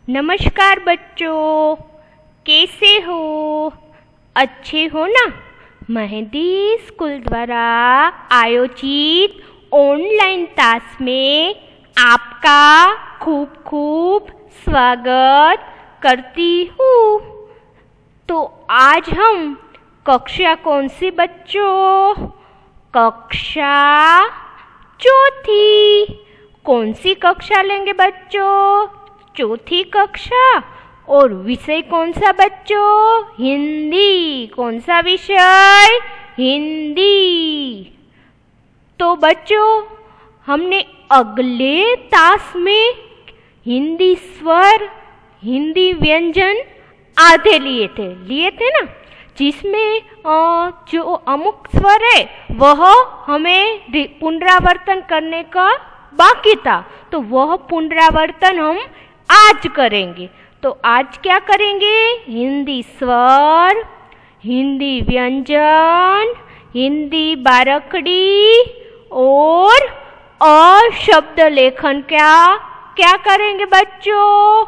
नमस्कार बच्चों, कैसे हो? अच्छे हो ना? मेहंदी स्कूल द्वारा आयोजित ऑनलाइन क्लास में आपका खूब खूब स्वागत करती हूँ। तो आज हम कक्षा कौन सी बच्चों? कक्षा चौथी। कौन सी कक्षा लेंगे बच्चों? चौथी कक्षा। और विषय कौन सा बच्चों? हिंदी। कौन सा विषय? हिंदी। तो बच्चों, हमने अगले तास में हिंदी स्वर, हिंदी व्यंजन आधे लिए थे ना, जिसमें जो अमुक स्वर है वह हमें पुनरावर्तन करने का बाकी था, तो वह पुनरावर्तन हम आज करेंगे। तो आज क्या करेंगे? हिंदी स्वर, हिंदी व्यंजन, हिंदी बारकड़ी और अशब्द लेखन क्या करेंगे बच्चों?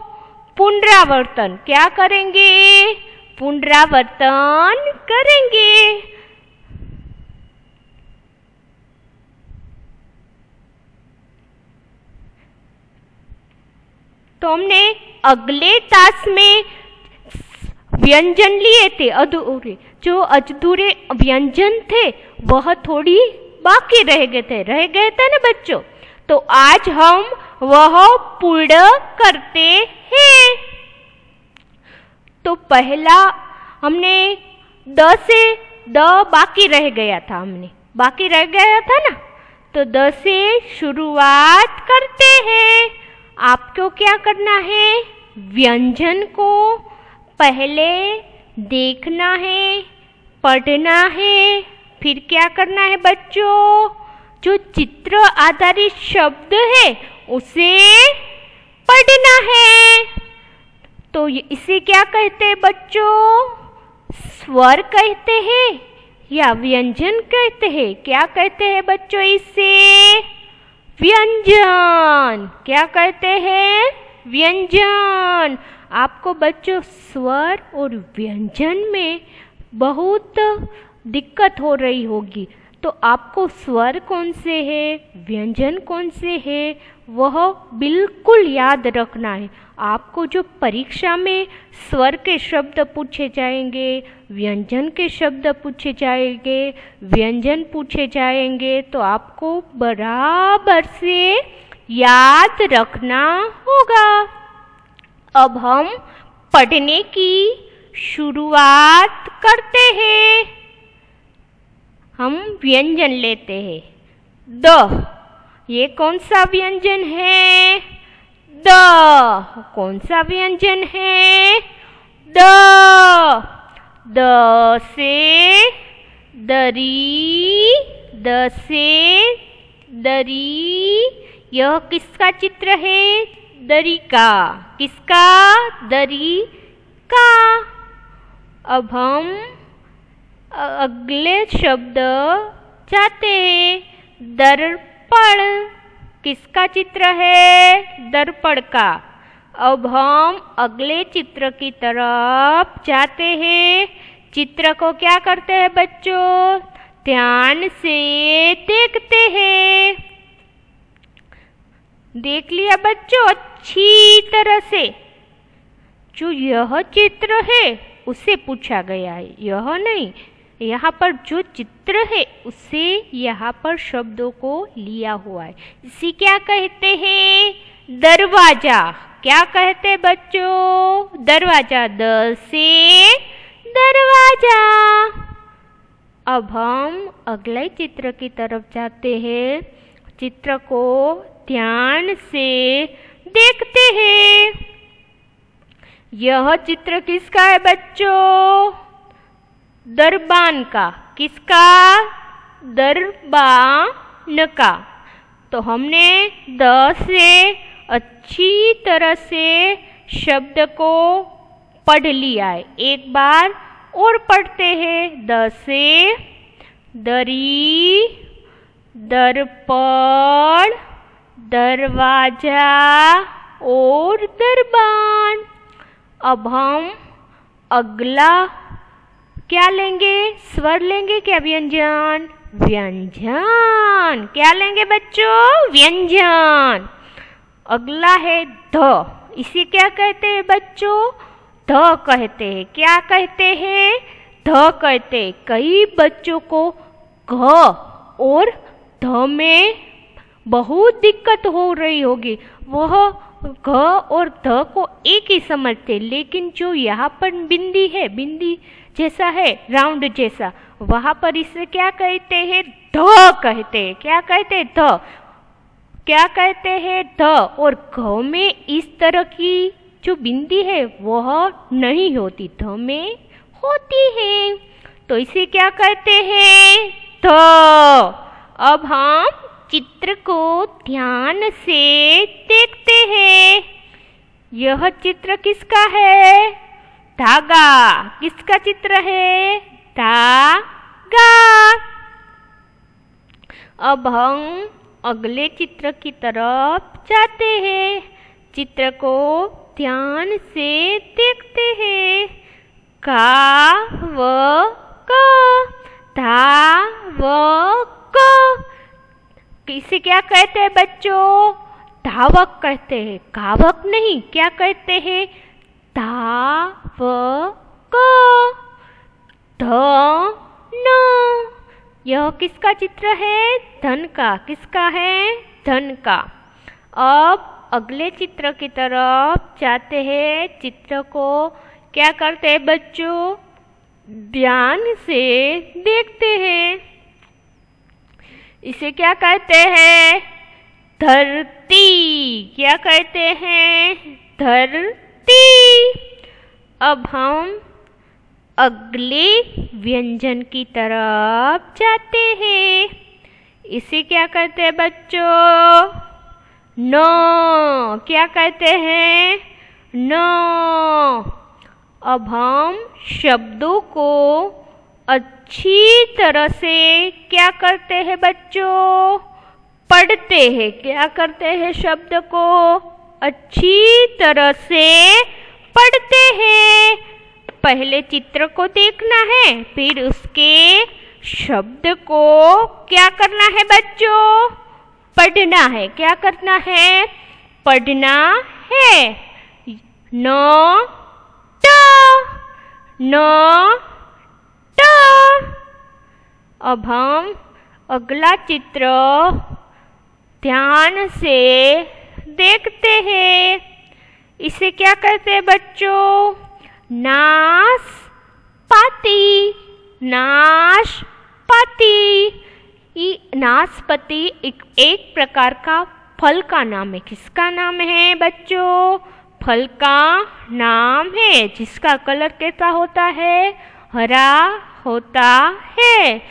पुनरावर्तन। क्या करेंगे? पुनरावर्तन करेंगे। तो हमने अगले तास में व्यंजन लिए थे अधूरे, जो अधूरे व्यंजन थे वह थोड़ी बाकी रह गए थे ना बच्चों। तो आज हम वह पूर्ण करते हैं। तो पहला हमने द से द बाकी रह गया था ना, तो द से शुरुआत करते हैं। आपको क्या करना है? व्यंजन को पहले देखना है, पढ़ना है, फिर क्या करना है बच्चों? जो चित्र आधारित शब्द है उसे पढ़ना है। तो इसे क्या कहते हैं बच्चों? स्वर कहते हैं या व्यंजन कहते हैं? क्या कहते हैं बच्चों इसे? व्यंजन। क्या कहते हैं? व्यंजन। आपको बच्चों स्वर और व्यंजन में बहुत दिक्कत हो रही होगी, तो आपको स्वर कौन से है, व्यंजन कौन से है, वह बिल्कुल याद रखना है। आपको जो परीक्षा में स्वर के शब्द पूछे जाएंगे, व्यंजन के शब्द पूछे जाएंगे, व्यंजन पूछे जाएंगे, तो आपको बराबर से याद रखना होगा। अब हम पढ़ने की शुरुआत करते हैं। हम व्यंजन लेते हैं। द, ये कौन सा व्यंजन है? द। कौन सा व्यंजन है? द। द से दरी, द से दरी। यह किसका चित्र है? दरी का। किसका? दरी का। अब हम अगले शब्द जाते हैं। दर्पण। किसका चित्र है? दर्पण का। अब हम अगले चित्र की तरफ जाते हैं। चित्र को क्या करते हैं बच्चों? ध्यान से देखते हैं। देख लिया बच्चों अच्छी तरह से? जो यह चित्र है उससे पूछा गया है, यह नहीं। यहाँ पर जो चित्र है उससे यहाँ पर शब्दों को लिया हुआ है। इसी क्या कहते हैं? दरवाजा। क्या कहते हैं बच्चों? दरवाजा। द से दरवाजा। अब हम अगले चित्र की तरफ जाते हैं। चित्र को ध्यान से देखते हैं। यह चित्र किसका है बच्चों? दरबान का। किसका? दरबान का। तो हमने द से अच्छी तरह से शब्द को पढ़ लिया है। एक बार और पढ़ते हैं। द से दरी, दर्पण, दरवाजा और दरबान। अब हम अगला क्या लेंगे? स्वर लेंगे क्या? व्यंजन। व्यंजन क्या लेंगे बच्चों? व्यंजन। अगला है ध। इसे क्या कहते हैं बच्चों? ध कहते हैं। क्या कहते हैं? ध कहते हैं। कई बच्चों को घ और ध में बहुत दिक्कत हो रही होगी, वह घ और ध को एक ही समझते, लेकिन जो यहाँ पर बिंदी है, बिंदी जैसा है, राउंड जैसा, वहाँ पर इसे क्या कहते हैं? ध कहते हैं। क्या कहते हैं? ध। क्या कहते हैं? ध। और घ में इस तरह की जो बिंदी है वह नहीं होती, ध में होती है, तो इसे क्या कहते हैं? ध। अब हम चित्र को ध्यान से देखते हैं। यह चित्र किसका है? धागा। किसका चित्र है? धागा। अब हम अगले चित्र की तरफ जाते हैं। चित्र को ध्यान से देखते हैं। का व क, धा व क। इसे क्या कहते हैं बच्चों? धावक कहते हैं, गावक नहीं। क्या कहते हैं? धावक। धन। यह किसका चित्र है? धन का। किसका है? धन का। अब अगले चित्र की तरफ जाते हैं। चित्र को क्या करते हैं बच्चों? ध्यान से देखते हैं। इसे क्या कहते हैं? धरती। क्या कहते हैं? धरती। अब हम अगले व्यंजन की तरफ जाते हैं। इसे क्या कहते हैं बच्चों? न। क्या कहते हैं? न। अब हम शब्दों को अच्छी तरह से क्या करते हैं बच्चों? पढ़ते हैं। क्या करते हैं? शब्द को अच्छी तरह से पढ़ते हैं। पहले चित्र को देखना है, फिर उसके शब्द को क्या करना है बच्चों? पढ़ना है। क्या करना है? पढ़ना है। न ट, न ट। अब हम अगला चित्र ध्यान से देखते हैं। इसे क्या कहते हैं बच्चों? नाशपाती। नाशपाती। नाशपाती एक प्रकार का फल का नाम है। किसका नाम है बच्चों? फल का नाम है, जिसका कलर कैसा होता है? हरा होता है।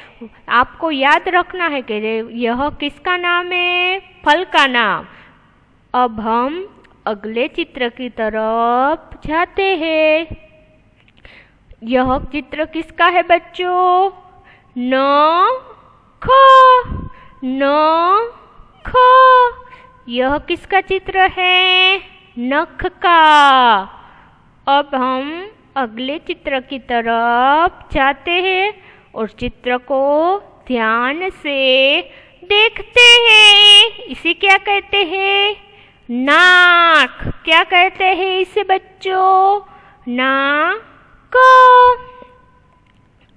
आपको याद रखना है कि यह किसका नाम है? फल का नाम। अब हम अगले चित्र की तरफ जाते हैं। यह चित्र किसका है बच्चों? नख। नख। यह किसका चित्र है? नख का। अब हम अगले चित्र की तरफ जाते हैं और चित्र को ध्यान से देखते हैं। इसे क्या कहते हैं? नाक। क्या कहते हैं इसे बच्चों? नाक।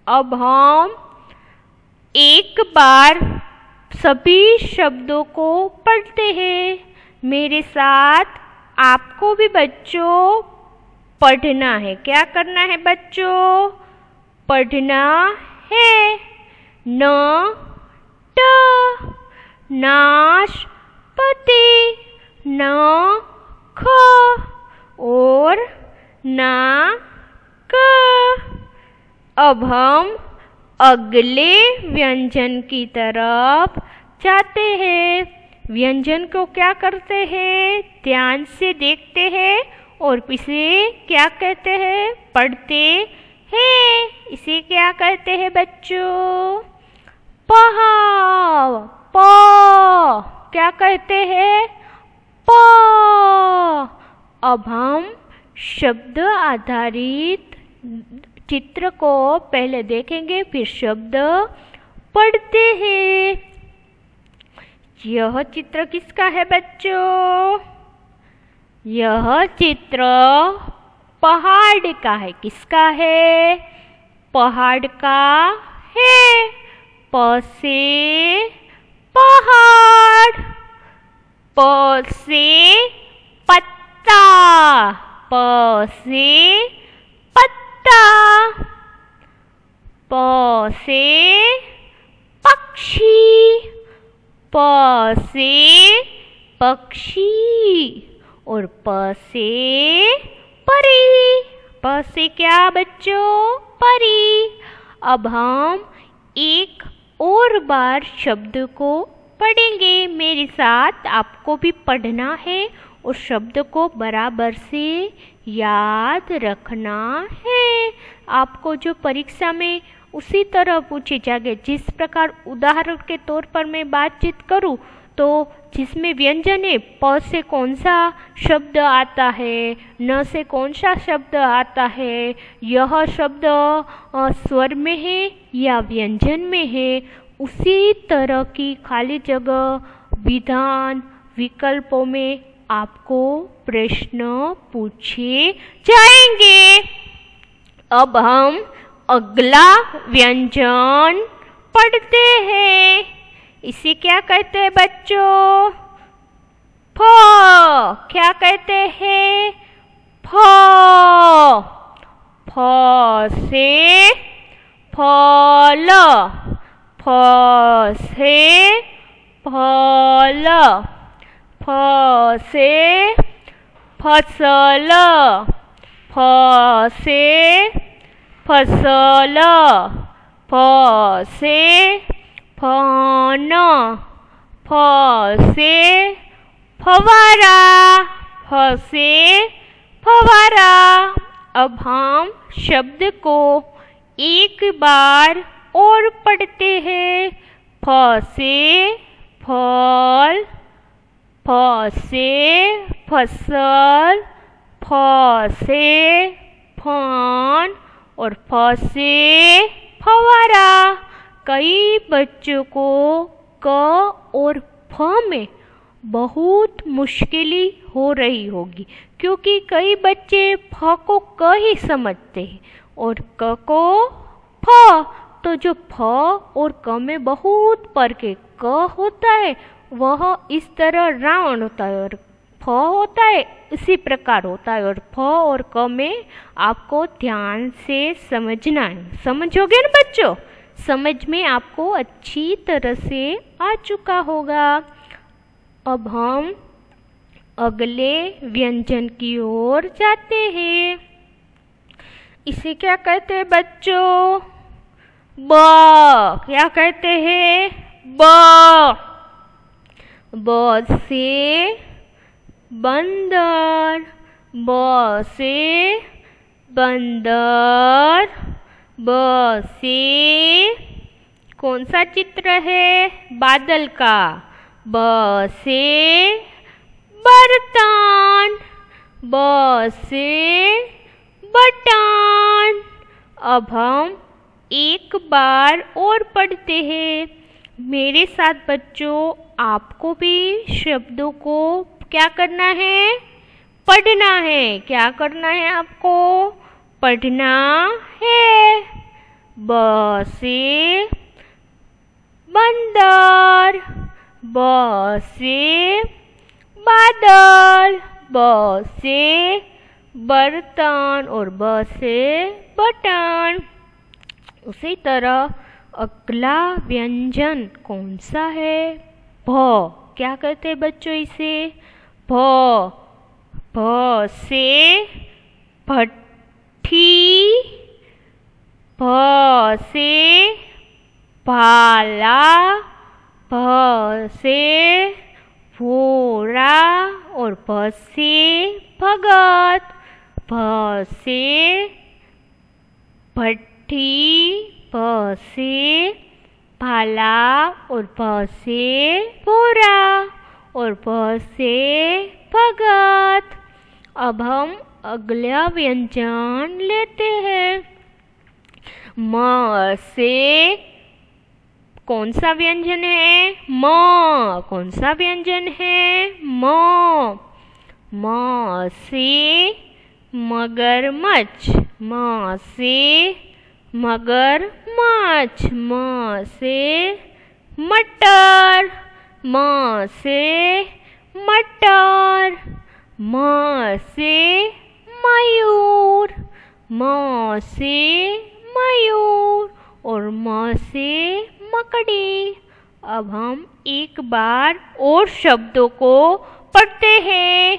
अब हम एक बार सभी शब्दों को पढ़ते हैं। मेरे साथ आपको भी बच्चों पढ़ना है। क्या करना है बच्चों? पढ़ना है। न ट, नाशपाती, नख और नाक। अब हम अगले व्यंजन की तरफ जाते हैं। व्यंजन को क्या करते हैं? ध्यान से देखते हैं और इसे क्या कहते हैं? पढ़ते हैं। इसे क्या कहते हैं बच्चों? पह। प। क्या कहते हैं? प। अब हम शब्द आधारित चित्र को पहले देखेंगे, फिर शब्द पढ़ते हैं। यह चित्र किसका है बच्चों? यह चित्र पहाड़ का है। किसका है? पहाड़ का है। प से पहाड़, प से पत्ता, प से पत्ता, प से पक्षी, प से पक्षी, और प से परी। प से क्या बच्चों? परी। अब हम एक और बार शब्द को पढ़ेंगे। मेरे साथ आपको भी पढ़ना है और शब्द को बराबर से याद रखना है। आपको जो परीक्षा में उसी तरह पूछे जाएंगे। जिस प्रकार उदाहरण के तौर पर मैं बातचीत करूं तो जिसमें व्यंजन है, प से कौन सा शब्द आता है, न से कौन सा शब्द आता है, यह शब्द स्वर में है या व्यंजन में है, उसी तरह की खाली जगह विधान विकल्पों में आपको प्रश्न पूछे जाएंगे। अब हम अगला व्यंजन पढ़ते हैं। इसे क्या कहते हैं बच्चों? फ। क्या कहते हैं? फ। फ से फल, फ से फल, फ से फसल, फ से फसल, फ से फन, फ से फवारा, फ से फवारा। अब हम शब्द को एक बार और पढ़ते हैं। फ से फल, फ से फसल, फ से फन, और फ से फवारा। कई बच्चों को क और फ में बहुत मुश्किल हो रही होगी, क्योंकि कई बच्चे फ को क ही समझते हैं और क को फ। तो जो फ और क में बहुत फर्क है। क होता है वह इस तरह राउंड होता है और फ होता है इसी प्रकार होता है, और फ और क में आपको ध्यान से समझना है। समझोगे ना बच्चों? समझ में आपको अच्छी तरह से आ चुका होगा। अब हम अगले व्यंजन की ओर जाते हैं। इसे क्या कहते हैं बच्चों? ब। क्या कहते हैं? ब। ब से बंदर, ब से बंदर, ब से कौन सा चित्र है? बादल का। ब से बर्तन, ब से बटन। अब हम एक बार और पढ़ते हैं। मेरे साथ बच्चों आपको भी शब्दों को क्या करना है? पढ़ना है। क्या करना है आपको? पढ़ना है। ब से बंदर, ब से बादल, ब से बर्तन, और ब से बटन। उसी तरह अगला व्यंजन कौन सा है? भ। क्या कहते हैं बच्चों इसे? भ। भ से भट्ठी, भ से भाला, भ से भोरा, और भ से भगत, भ से भट्ठी, भ से भाला, और भ से भोरा, और भ से भगत। अब हम अगला व्यंजन लेते हैं। म से कौन सा व्यंजन है? म। कौन सा व्यंजन है? म। म से मगरमच्छ। म से मगरमच्छ। म से मटर। म से मटर। म से मयूर। म से मयूर और म से मकड़ी। अब हम एक बार और शब्दों को पढ़ते हैं।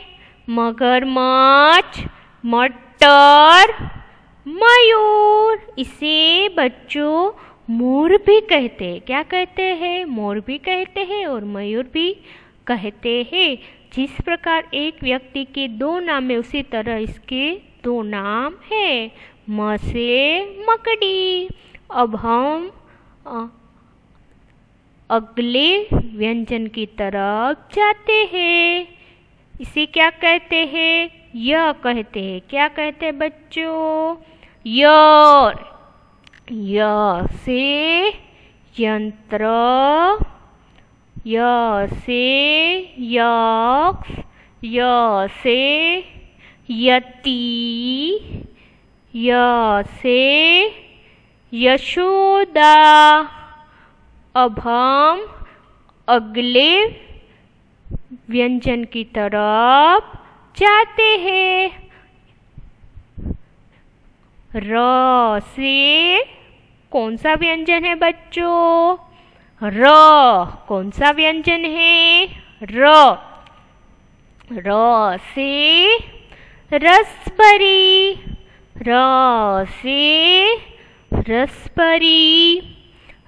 मगरमच्छ, मटर, मयूर। इसे बच्चों मोर भी कहते हैं। क्या कहते हैं? मोर भी कहते हैं और मयूर भी कहते हैं। जिस प्रकार एक व्यक्ति के दो नाम है उसी तरह इसके दो नाम है। म से मकड़ी। अब हम अगले व्यंजन की तरफ जाते हैं। इसे क्या कहते हैं? य कहते हैं। क्या कहते हैं बच्चों? य। य से यंत्र। य से यक्ष। य से यति। य से यशोदा। अब हम अगले व्यंजन की तरफ जाते हैं। र से कौन सा व्यंजन है बच्चों? र। कौन सा व्यंजन है? र। र से रसभरी। र से रसभरी।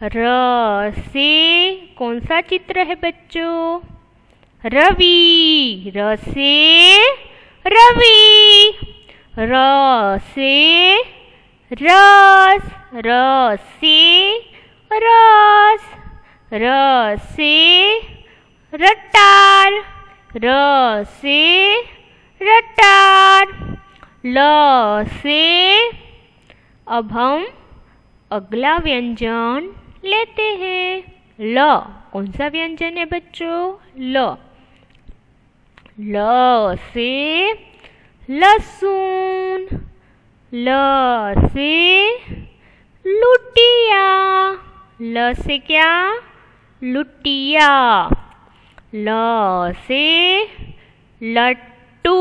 र से कौन सा चित्र है बच्चों? रवि। र से रवि। र से रस। र से रस। र से रटार। र से रटार। ल से अब हम अगला व्यंजन लेते हैं। ल। कौन सा व्यंजन है बच्चों? ल। ल से लहसुन। ल से लुटिया। ल से क्या? लुटिया। ल से लट्टू।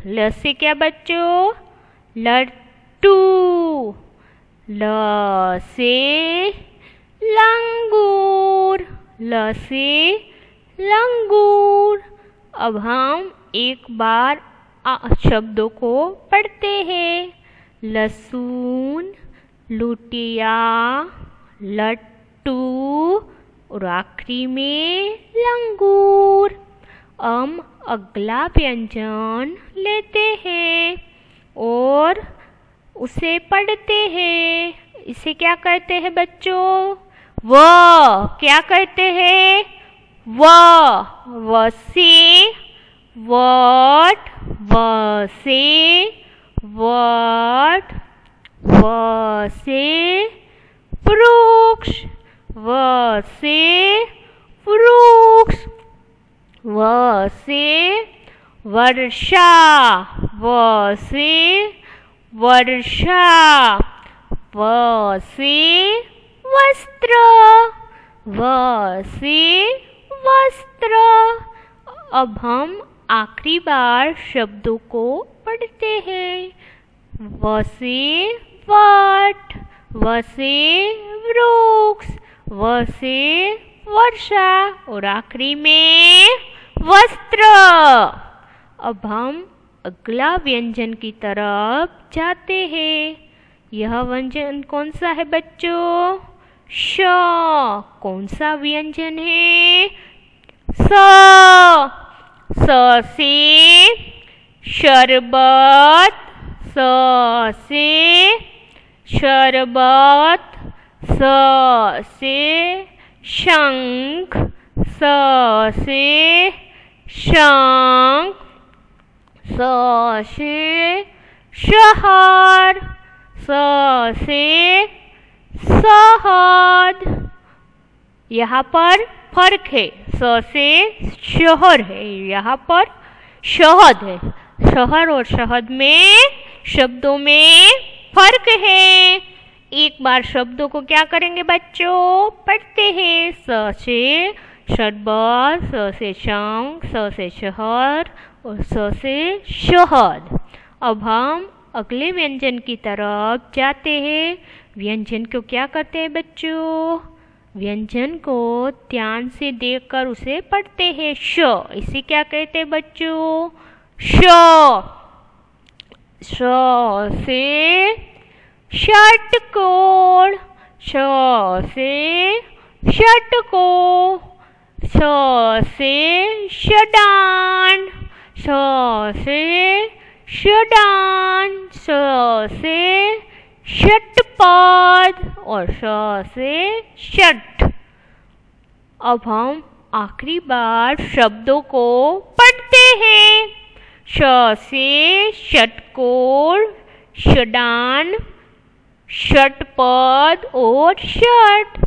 ल से क्या बच्चों? लट्टू। ल से लंगूर। ल से लंगूर। अब हम एक बार शब्दों को पढ़ते हैं। लहसुन, लुटिया, लट्टू और आखिरी में लंगूर। हम अगला व्यंजन लेते हैं और उसे पढ़ते हैं। इसे क्या कहते हैं बच्चों? व। क्या कहते हैं? व। व से वट। व से वट। व से वृक्ष। व से वृक्ष। व से वर्षा। व से वर्षा। व से वस्त्र। व से वस्त्र। अब हम आखिरी बार शब्दों को पढ़ते हैं। व से वट। व से वृक्ष। व से वर्षा और आखिरी में वस्त्र। अब हम अगला व्यंजन की तरफ जाते हैं। यह व्यंजन कौन सा है बच्चों? श। कौन सा व्यंजन है? स। स से शरबत। स से शरबत। स से शंख। स से शंख। स से शहर, स से शहद। यहाँ पर फर्क है, स से शहर है, यहाँ पर शहद है। शहर और शहद में शब्दों में फर्क है। एक बार शब्दों को क्या करेंगे बच्चों, पढ़ते हैं। स से शरबत, स से शंख, स से शहर और स से शहद। अब हम अगले व्यंजन की तरफ जाते हैं। व्यंजन को क्या करते हैं बच्चों, व्यंजन को ध्यान से देखकर उसे पढ़ते हैं। श, इसे क्या कहते हैं बच्चों, श। श से षटकोण, श से षटकोण, श से षडान, श से षडान, श से षटपद और श से षट। अब हम आखिरी बार शब्दों को पढ़ते हैं। श से षटकोण, षडान, षटपद और षट।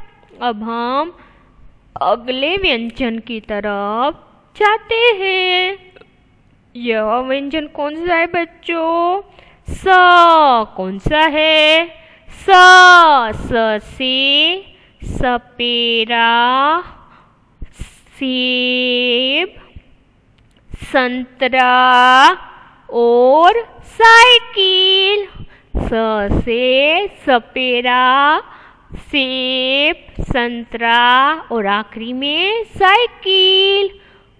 अब हम अगले व्यंजन की तरफ जाते हैं। यह व्यंजन कौन सा है बच्चों, स। कौन सा है, स। स से सपेरा, सेब, संतरा और साइकिल। स से सपेरा, सेब, संतरा और आखिरी में साइकिल।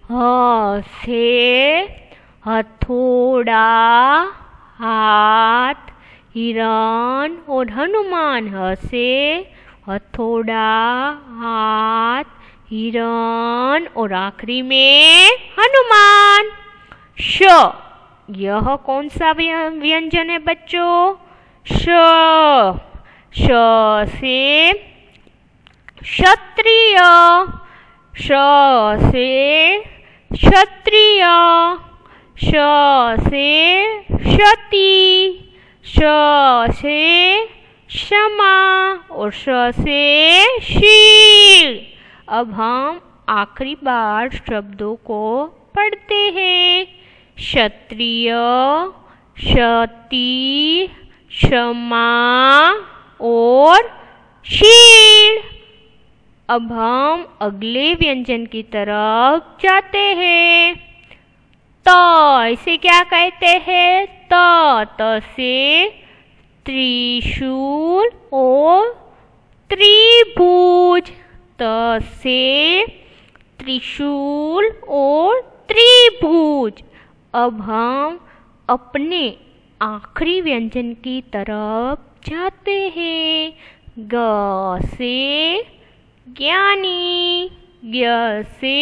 ह से हथौड़ा, हाथ, हिरण और हनुमान। ह से हथौड़ा, हाथ, हिरण और आखिरी में हनुमान। श, यह कौन सा व्यंजन है बच्चों, श। श से क्षत्रिय, श से क्षत्रिय, श से क्षति, श से क्षमा और श से शील। अब हम आखिरी बार शब्दों को पढ़ते हैं। क्षत्रिय, क्षति, क्षमा और शील। अब हम अगले व्यंजन की तरफ जाते हैं। त, इसे क्या कहते हैं, त। त से त्रिशूल और त्रिभुज, त से त्रिशूल और त्रिभुज। अब हम अपने आखिरी व्यंजन की तरफ जाते हैं। ग से ज्ञानी, ज्ञ से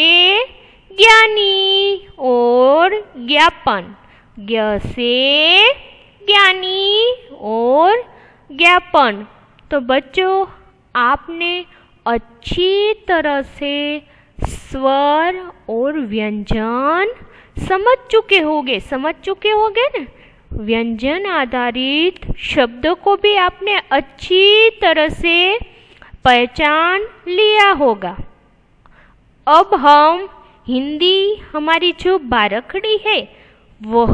ज्ञानी और ज्ञापन, ज्ञ से ज्ञानी और ज्ञापन। तो बच्चों आपने अच्छी तरह से स्वर और व्यंजन समझ चुके होंगे ना। व्यंजन आधारित शब्दों को भी आपने अच्छी तरह से पहचान लिया होगा। अब हम हिंदी हमारी जो बारखड़ी है वह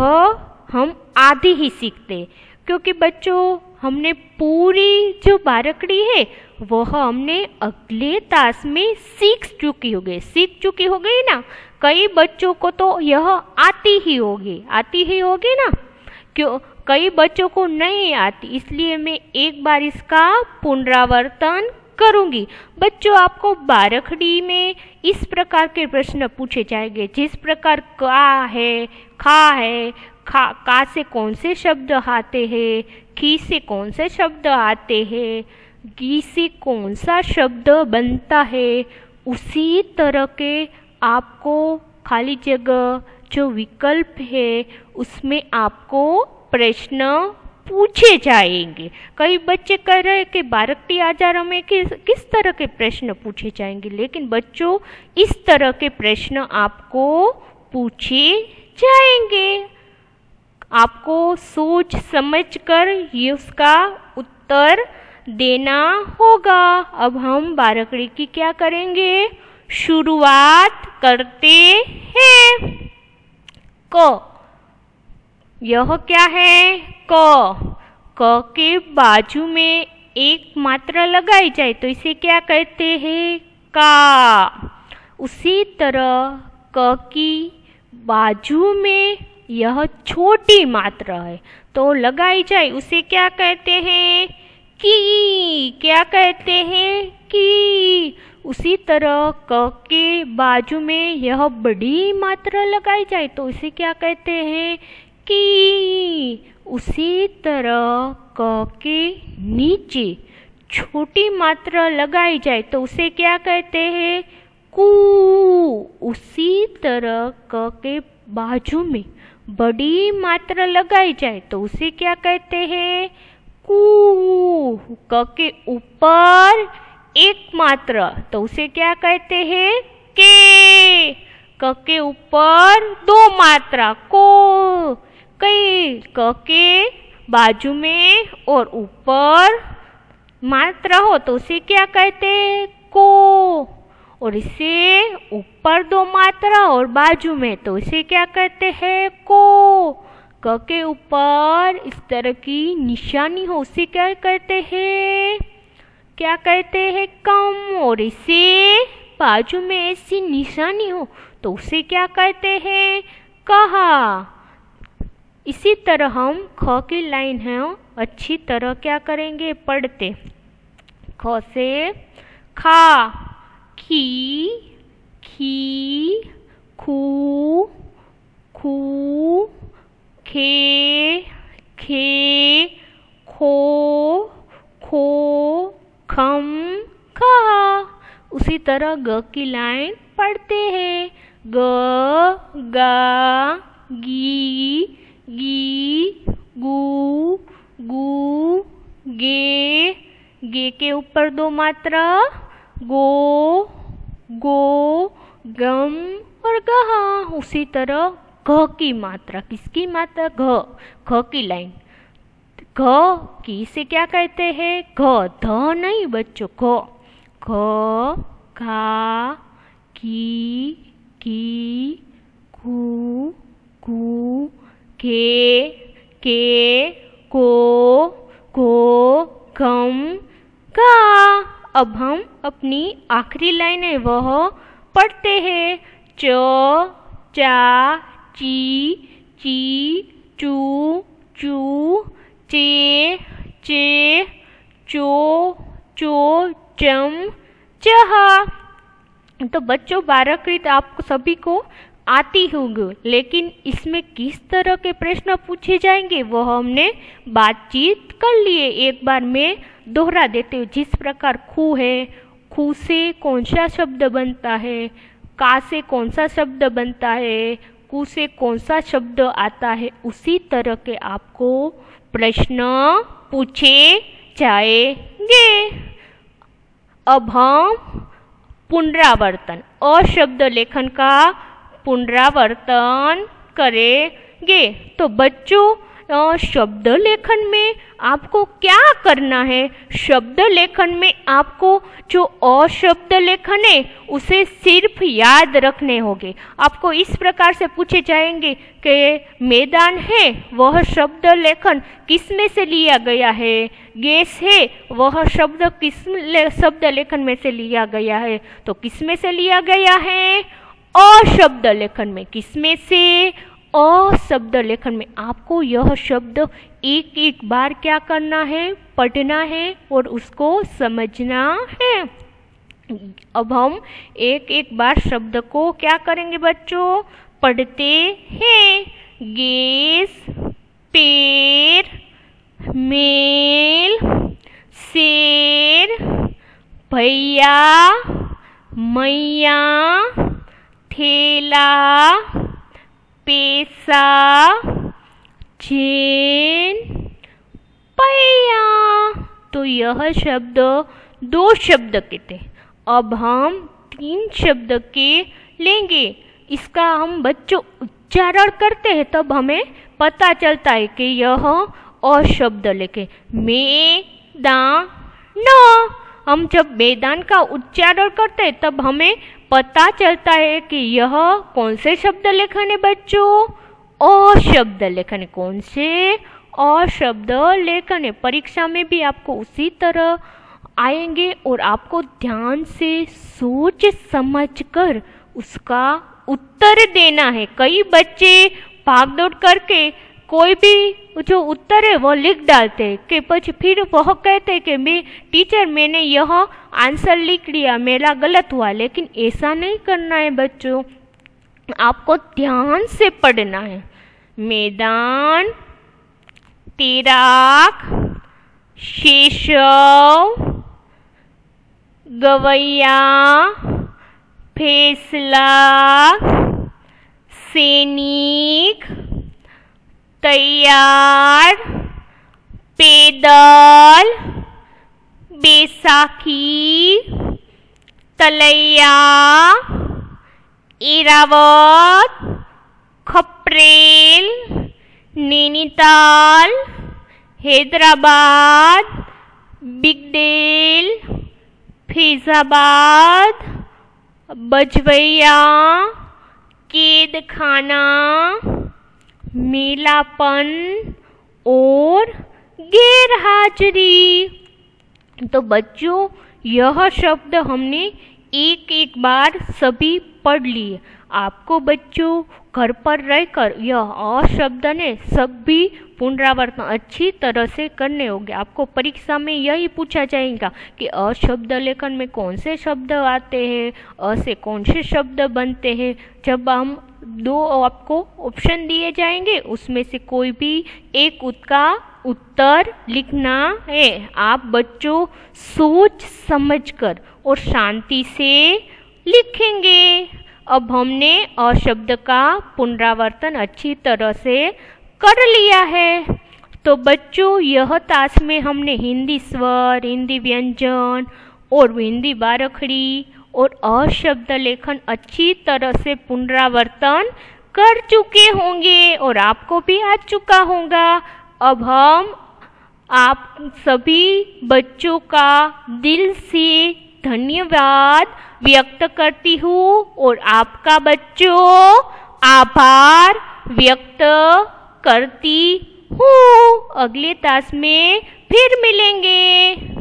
हम आधी ही सीखते, क्योंकि बच्चों हमने पूरी जो बारखड़ी है वह हमने अगले तास में सीख चुकी होगी ना। कई बच्चों को तो यह आती ही होगी ना, क्यों कई बच्चों को नहीं आती, इसलिए मैं एक बार इसका पुनरावर्तन करूंगी। बच्चों आपको बारखड़ी में इस प्रकार के प्रश्न पूछे जाएंगे, जिस प्रकार का है, खा है, का से कौन से शब्द आते हैं, खी से कौन से शब्द आते हैं, गी से कौन सा शब्द बनता है। उसी तरह के आपको खाली जगह जो विकल्प है उसमें आपको प्रश्न पूछे जाएंगे। कई बच्चे कह रहे हैं कि बारखड़ी आजार में किस तरह के प्रश्न पूछे जाएंगे, लेकिन बच्चों इस तरह के प्रश्न आपको पूछे जाएंगे। आपको सोच समझ कर ये उसका उत्तर देना होगा। अब हम बारकड़ी की क्या करेंगे, शुरुआत करते हैं। क, यह क्या है, क। क के बाजू में एक मात्रा लगाई जाए तो इसे क्या कहते हैं, का। उसी तरह क की बाजू में यह छोटी मात्रा है तो लगाई जाए उसे क्या कहते हैं, की। क्या कहते हैं, की। उसी तरह क के बाजू में यह बड़ी मात्रा लगाई जाए तो इसे क्या कहते हैं, की। उसी तरह क के नीचे छोटी मात्रा लगाई जाए तो उसे क्या कहते हैं, कू। उसी तरह क के बाजू में बड़ी मात्रा लगाई जाए तो उसे क्या कहते हैं, कू। क के ऊपर एक मात्रा तो उसे क्या कहते हैं, के। क के ऊपर दो मात्रा, को। कई। क के बाजू में और ऊपर मात्रा हो तो उसे क्या कहते हैं, को। और इसे ऊपर दो मात्रा और बाजू में तो इसे क्या कहते हैं, को। क के ऊपर इस तरह की निशानी हो उसे क्या कहते हैं, क्या कहते हैं, कम। और इसे बाजू में ऐसी निशानी हो तो उसे क्या कहते हैं, कहा। इसी तरह हम ख की लाइन है अच्छी तरह क्या करेंगे, पढ़ते। ख से खा, खी, खी, खू, खू, खे, खे, खो, खो, खम, खा। उसी तरह ग की लाइन पढ़ते हैं। ग, गा, गी, गी, गू, गू, गे, गे के ऊपर दो मात्रा, गो, गो, गम और गहा। उसी तरह घ की मात्रा, किसकी मात्रा, घ। घ की लाइन, घ की से क्या कहते हैं, घ। ध नहीं बच्चों, घ। घ, घा, की, घू, घू, घे, के, को, घम, घा। अब हम अपनी आखिरी लाइन है वह पढ़ते हैं। च, चा, ची, चू, चू, चे, चो, चम, चहा। तो बच्चों बारहकृत आपको सभी को आती होगी, लेकिन इसमें किस तरह के प्रश्न पूछे जाएंगे वह हमने बातचीत कर लिए। एक बार मैं दोहरा देते हूँ। जिस प्रकार खू है, खू से कौन सा शब्द बनता है, का से कौन सा शब्द बनता है, कू से कौन सा शब्द आता है, उसी तरह के आपको प्रश्न पूछे जाएंगे। अब हम पुनरावर्तन और शब्द लेखन का पुनरावर्तन करेंगे। तो बच्चों शब्द लेखन में आपको क्या करना है, शब्द लेखन में आपको जो अशब्द लेखन है उसे सिर्फ याद रखने होंगे। आपको इस प्रकार से पूछे जाएंगे कि मैदान है वह शब्द लेखन किस में से लिया गया है, गैस है वह शब्द किस शब्द लेखन में से लिया गया है, तो किस में से लिया गया है, अशब्द लेखन में। किस में से, अशब्द लेखन में। आपको यह शब्द एक एक बार क्या करना है, पढ़ना है और उसको समझना है। अब हम एक एक बार शब्द को क्या करेंगे बच्चों, पढ़ते हैं। गैस, पेड़, मेल, शेर, भैया, मैया, ठेला, पैसा, चैन, पैया। तो यह शब्द दो शब्द के थे। अब हम तीन शब्द के लेंगे। इसका हम बच्चों उच्चारण करते हैं तब हमें पता चलता है कि यह अ शब्द लेके मैदान। हम जब मैदान का उच्चारण करते हैं तब हमें पता चलता है कि यह कौन से शब्द लेखन है बच्चों? अ शब्द लेखन है। कौन से? अ शब्द लेखन है। परीक्षा में भी आपको उसी तरह आएंगे और आपको ध्यान से सोच समझकर उसका उत्तर देना है। कई बच्चे भागदौड़ करके कोई भी जो उत्तर है वो लिख डालते हैं कि फिर वह कहते हैं कि मैं टीचर मैंने यह आंसर लिख लिया, मेरा गलत हुआ। लेकिन ऐसा नहीं करना है बच्चों, आपको ध्यान से पढ़ना है। मैदान, तैराक, शेषव, गवैया, फैसला, सैनिक, तैयार, पैदल, बैसाखी, तलैया, एरावत, खपरेल, नैनीताल, हैदराबाद, बिगडेल, फैजाबाद, बजवैया, कैद खाना, मेलापन और गैरहाजिरी। तो बच्चों यह शब्द हमने एक एक बार सभी पढ़ लिए। आपको बच्चों घर पर रहकर यह अ शब्द ने सभी पुनरावर्तन अच्छी तरह से करने होंगे। आपको परीक्षा में यही पूछा जाएगा कि अ शब्द लेखन में कौन से शब्द आते हैं, अ से कौन से शब्द बनते हैं। जब हम दो आपको ऑप्शन दिए जाएंगे उसमें से कोई भी एक उसका उत्तर लिखना है। आप बच्चों सोच समझकर और शांति से लिखेंगे। अब हमने अ शब्द का पुनरावर्तन अच्छी तरह से कर लिया है। तो बच्चों यह टास्क में हमने हिंदी स्वर, हिंदी व्यंजन और हिंदी बारखड़ी और अ शब्द लेखन अच्छी तरह से पुनरावर्तन कर चुके होंगे और आपको भी आ चुका होगा। अब हम आप सभी बच्चों का दिल से धन्यवाद व्यक्त करती हूँ और आपका बच्चों आभार व्यक्त करती हूँ। अगले टास्क में फिर मिलेंगे।